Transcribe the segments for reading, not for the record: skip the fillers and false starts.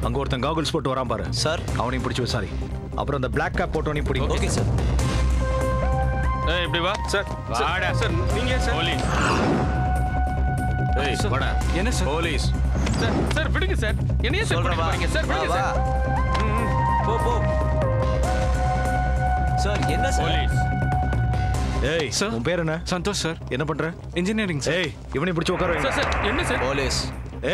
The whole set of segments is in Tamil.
அங்க ஒருத்தன் காகுல்ஸ் போட்டு வரான் பாரு சார். அவனையும் பிடிச்சி விசாரி. அப்புறம் அந்த பிளாக் கேப் போட்டவனையும் பிடி. Okay sir. இப்படி வா சார். வாடா சார் நீங்க சார். போலீஸ். வாடா. என்ன சார்? போலீஸ். சார் சார் விடுங்க சார். என்னைய சார் சொல்றேன் வா. போறீங்க சார் விடுங்க சார். போ. சார் என்ன சார்? போலீஸ். ஏய் சார். உன் பேர் என்ன? சந்தோஷ் சார். என்ன பண்ற? Engineering sir. ஏய் இவனையும் பிடிச்சி உட்கார வைங்க. சார் சார் என்ன சார்? போலீஸ்.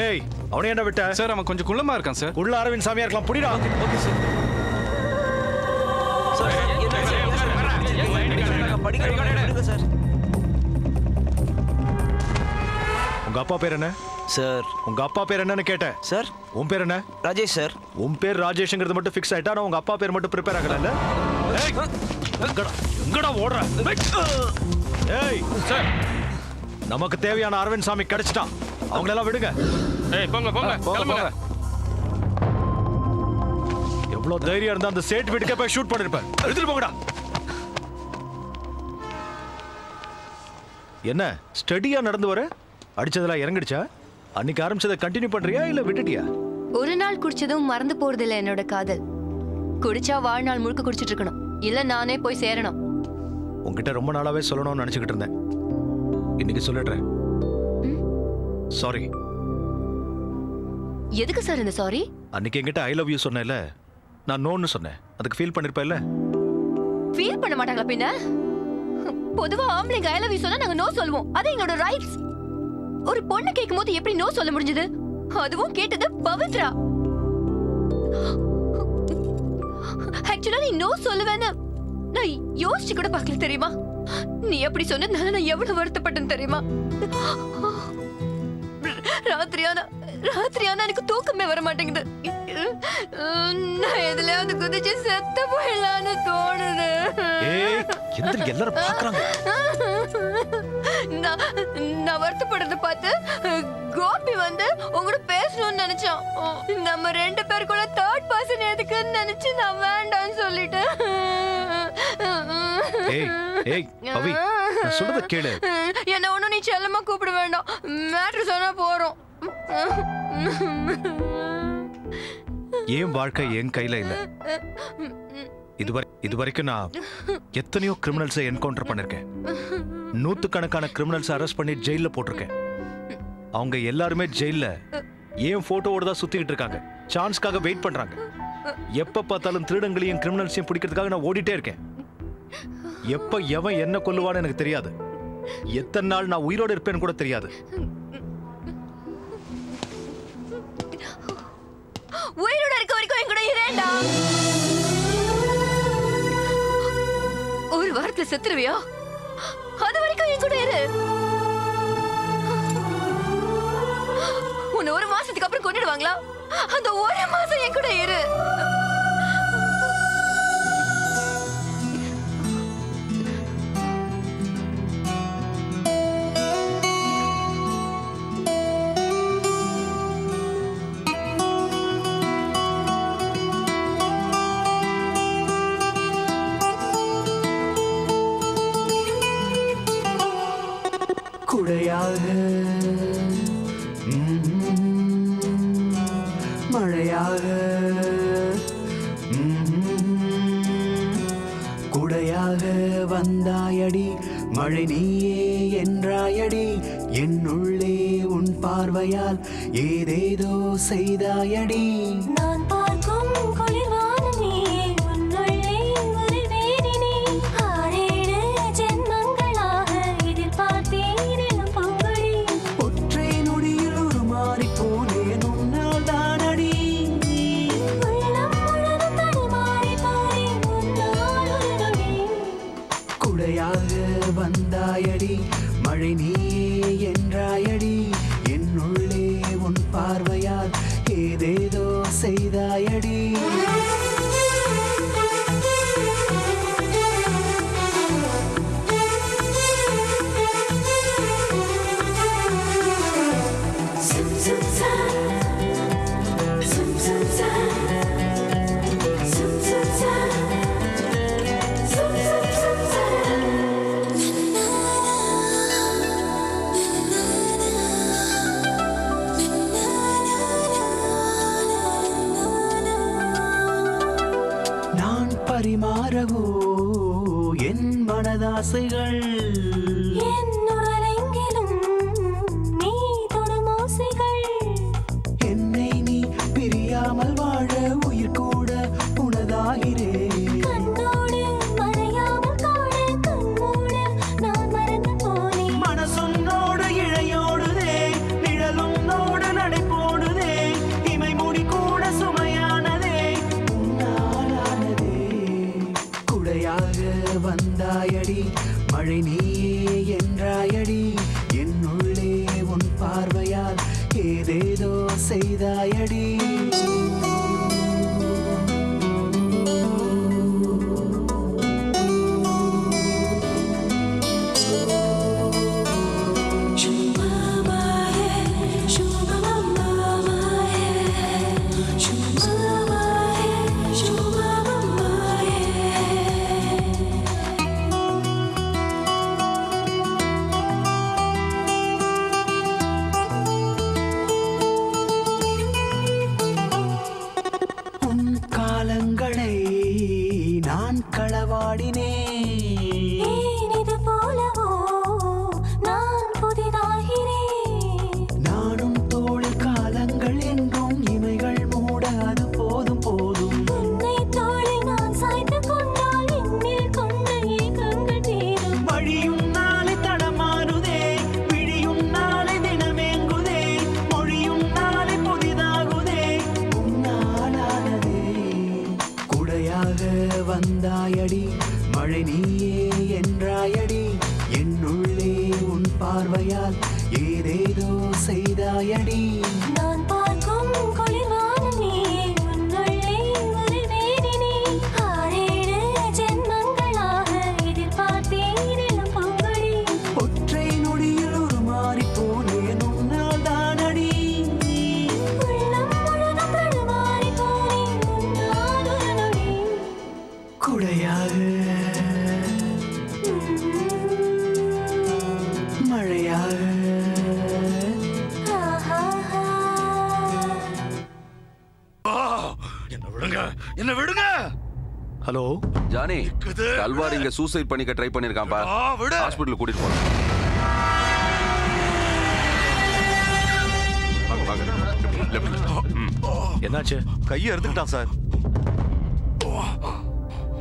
ஏய் அவனை என்ன விட்ட? சார் அவன் கொஞ்சம் குள்ளமா இருக்கான் சார். உள்ள அரவிந்த் சாமியா இருக்கலாம். புடிடா. Okay sir. சார் என்ன சார்? படிக்க சார். உங்க அப்பா பேர் என்ன? சார். உங்க அப்பா பேர் என்னன்னு கேட்டேன். சார். உன் பேர் என்ன? ராஜேஷ் சார். உன் பேர் ராஜேஷ்ங்கிறது மட்டும் ஃபிக்ஸ் ஆயிட்டா நான் உங்க அப்பா பேர் மட்டும் ப்ரிப்பேர் ஆகல. ஏய் எங்கடா ஓடுற? ஏய் சார். நமக்கு தேவையான அரவிந்த் சாமி கிடைச்சிட்டான். அவங்கள எல்லாம் விடுங்க. போங்க போங்க. எவ்வளவு தைரியம் இருந்தா அந்த சேட் வீட்டுக்கே போய் ஷூட் பண்ணிருப்பேன். எடுத்துட்டு போங்கடா. என்ன ஸ்டடியா நடந்து வர? அடிச்சதெல்லாம் இறங்கிடுச்சா? அன்னைக்கு ஆரம்பிச்சதை கண்டினியூ பண்றியா இல்ல விட்டுட்டியா? ஒரு நாள் குடிச்சதும் மறந்து போறது இல்ல என்னோட காதல். குடிச்சா வாழ்நாள் முழுக்க குடிச்சிட்டு இருக்கணும், இல்ல நானே போய் சேரணும். உன்கிட்ட ரொம்ப நாளாவே சொல்லணும்னு நினைச்சுக்கிட்டு இருந்தேன். இன்னைக்கு சொல்லிடுறேன். சாரி. எதுக்கு சார் இந்த சாரி? அன்னைக்கு என்கிட்ட ஐ லவ் யூ சொன்னேன்ல, நான் நோன்னு சொன்னேன். அதுக்கு ஃபீல் பண்ணிருப்பேன்ல? ஃபீல் பண்ண மாட்டாங்களா பின்ன? பொதுவா ஆம்பளைங்க ஐ லவ் யூ சொன்னா நாங்க நோ சொல்லுவோம். அது எங்களோட ரைட்ஸ். ஒரு பொண்ணு கேட்கும்போது எப்படி நோ சொல்ல முடிஞ்சது? அதுவும் கேட்டது பவித்ரா. ஆக்சுவலா நீ நோ சொல்லுவேன்னு நான் யோசிச்சு கூட பார்க்கல தெரியுமா? நீ எப்படி சொன்னதுனால நான் எவ்வளவு வருத்தப்பட்டேன் தெரியுமா? ராத்திரியானா எனக்கு தூக்கமே வர மாட்டேங்குது. நான் எதுலயாவது குதிச்சு செத்து போயிடலான்னு தோணுது. எல்லாரும் பாக்குறாங்க. நான் வருத்தப்படுறத பார்த்து கோபி வந்து உங்களோட பேசணும்னு நினைச்சான். நம்ம ரெண்டு பேருக்குள்ள தேர்ட் பர்சன் எதுக்குன்னு நினைச்சு நான் வேண்டாம்னு சொல்லிட்டேன். சொல்றத கேளு. என்ன ஒண்ணும் நீ செல்லமா கூப்பிட வேண்டாம். மேட்ரு சொன்னா போறோம். என் வாழ்க்கை என் கையில இல்ல. இதுவரைக்கும் நான் எத்தனையோ கிரிமினல்ஸை என்கவுண்டர் பண்ணிருக்கேன். நூத்துக்கணக்கான கிரிமினல்ஸ் அரெஸ்ட் பண்ணி ஜெயில போட்டிருக்கேன். அவங்க எல்லாருமே ஜெயில என் போட்டோவோட தான் சுத்திக்கிட்டு இருக்காங்க. சான்ஸ்க்காக வெயிட் பண்றாங்க. எப்ப பார்த்தாலும் திருடங்களையும் கிரிமினல்ஸையும் பிடிக்கிறதுக்காக நான் ஓடிட்டே இருக்கேன். எப்ப எவன் என்ன கொல்லுவான்னு எனக்கு தெரியாது. எத்தனை நாள் நான் உயிரோடு இருப்பேன்னு கூட தெரியாது. உயிரோட இருக்க வரைக்கும் என் கூட இரேண்டா. ஒரு வாரத்துல செத்துருவியா? அது வரைக்கும் என் கூட இரு. உன்னை ஒரு மாசத்துக்கு அப்புறம் கொண்டுடுவாங்களா? அந்த ஒரு மாசம் என் கூட இரு. குடையாக மழையாக குடையாக வந்தாயடி, மழை நீயே என்றாயடி. என்னுள்ளே உன் பார்வையால் ஏதேதோ செய்தாயடி. நான் பார்க்கும் குளிர்வானமே உன்னுள்ளே ஒரு வேதினே. 6-7 ஜென்மங்களாக எதிர்பார்த்தேன் பொங்கடி. ஒற்றை நொடியில் ஒரு மாறி போனேன் உன்னால் தானடி. உள்ளம் முழுதும் தடுமாறி போனேன் உன்னால் ஒரு நொடி. குடையாக வந்தாயடி, மழை நீயே என்றாயடி. என்னுள்ளே உன் பார்வையால் ஏதேதோ செய்தாயடி. Na பிறகோ என் மனதாசைகள் என் உடலெங்கிலும் நீ தொடும் ஓசைகள். என்னை நீ பிரியாமல் வாழ உயிர் கூட உனதாகிறேன். கண்ணோடு மறையாமல் காண கண்மூட நான் மறந்து போனேன். மனசுன்னோடு இழையோடுதே, நிழலும் நோடு நடை போடுதே, இமை மூடி கூட சுமையானதே, உன்னாலானதே. குடையாக வந்தாயடி, மழை நீயே என்றாயடி, என்னுள்ளே உன் பார்வையால் ஏதேதோ செய்தாயடி. உன் காலங்களை நான் களவாடினேன். ஏன் இது போலவோ நான் புதிதாகிறேன். நானும் தோளில் காலங்கள் என்றும் இமைகள் மூட அது போதும் போதும். உன்னை தோளில் நான் சாய்த்து கொண்டால் என்னில் கொண்ட ஏக்கங்கள் தீரும். வழியும் நாளை தடமாறுதே, விழியும் நாளை தினமேங்குதே, மொழியும் நாளை புதிதாகுதே, உன்னாலானதே. குடையாக வந்தாயடி, மழை நீயே என்றாயடி, என்னுள்ளே உன் பார்வையால் ஏதேதோ செய்தாயடி. நான் பார்க்கும் குளிர்வானம் நீயே, உன்னுள்ளே உறைவேனே நீ. 6-7 ஜென்மங்களாக எதிர்பார்த்தேன் இளம் பூங்கொடி. ஒற்றை நொடியில் உருமாறிப் போனேன் உன்னால் தானடி. உள்ளம் முழுதும் தடுமாறிப் போனேன் உன்னால் ஒரு நொடி. குடையாக மழையாக ஆஹாஹா. என்ன விடுங்க. ஹலோ ஜானி கல்வார் இங்க சூசைட் பண்ணிக்க ட்ரை பண்ணிருக்கான்பா. விடு. ஹாஸ்பிடல் கூட்டிட்டு போறோம். என்னாச்சு? கையை எடுத்துக்கிட்டான் சார்.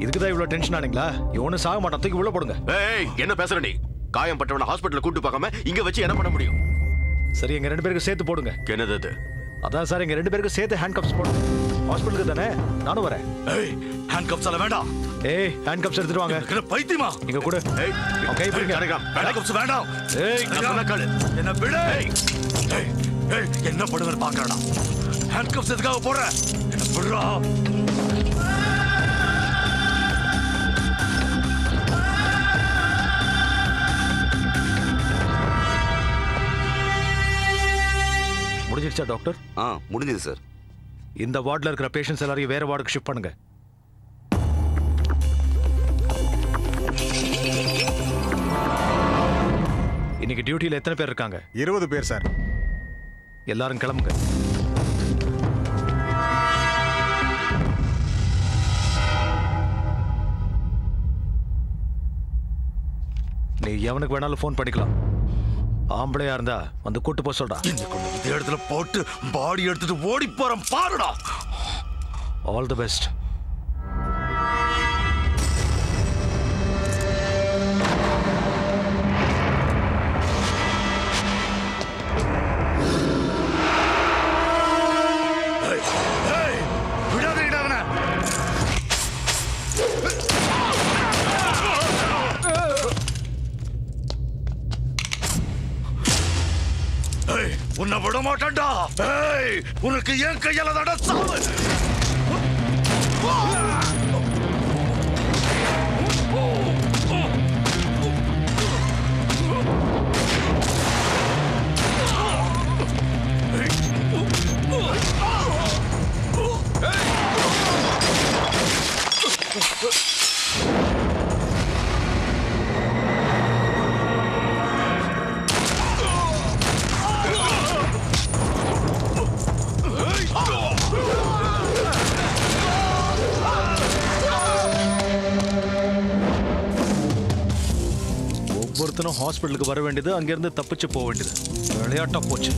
இதுக்கு தான் இவ்வளவு டென்ஷன் ஆனீங்களா? இவனு சாக மாட்டான், தூக்கி உள்ள போடுங்க. ஏய் என்ன பேசுற நீ? காயம் பட்டவன ஹாஸ்பிடல்ல கூட்டி பார்க்காம இங்க வச்சு என்ன பண்ண முடியும்? சரி, எங்க 2 பேருக்கு சேர்த்து போடுங்க. என்னது அது? அதான் சார், எங்க 2 பேருக்கு சேர்த்து ஹேண்ட் கப்ஸ் போடுங்க. ஹாஸ்பிட்டலுக்கு தானே, நானும் வரேன். ஏய் ஹேண்ட் கப்ஸ் எல்லாம் வேண்டாம். ஏய், ஹேண்ட் கப்ஸ் எடுத்துட்டு வாங்க. என்ன பைத்தியமா? இங்க கூட. ஏய் அவன் கை பிடிங்க. ஹேண்ட் கப்ஸ் வேண்டாம். ஏய், நான் சொன்ன கேளு. என்ன விடு. ஏய் ஏய் என்ன பண்ணுவேன்னு பாக்கறடா. ஹேண்ட் கப்ஸ் எதுக்காக போடுற? என்ன விடுறா. முடிஞ்சிருச்சா டாக்டர்? முடிஞ்சது சார். இந்த வார்டுல இருக்கிற பேஷண்ட்ஸ் எல்லாரையும் வேற வார்டுக்கு ஷிஃப்ட் பண்ணுங்க. இன்னைக்கு டியூட்டில எத்தனை பேர் இருக்காங்க? 20 பேர் சார். எல்லாரும் கிளம்புங்க. நீ எவனுக்கு வேணாலும் ஃபோன் பண்ணிக்கலாம். ஆம்பளையா இருந்தா வந்து கூட்டு போக சொல்றா. இன்னைக்கு இதே இடத்துல போட்டு பாடி எடுத்துட்டு ஓடி போறேன் பாருடா. All the best. விடாதீங்கடா அவனை. ஏய் உன்னை விட மாட்டேன்டா. ஏய் உனக்கு ஏன் கையால தட சாவு. ஒவ்வொருத்தனும் ஹாஸ்பிட்டலுக்கு வர வேண்டியது, அங்கிருந்து தப்பிச்சு போக வேண்டியது. விளையாட்டா போச்சு.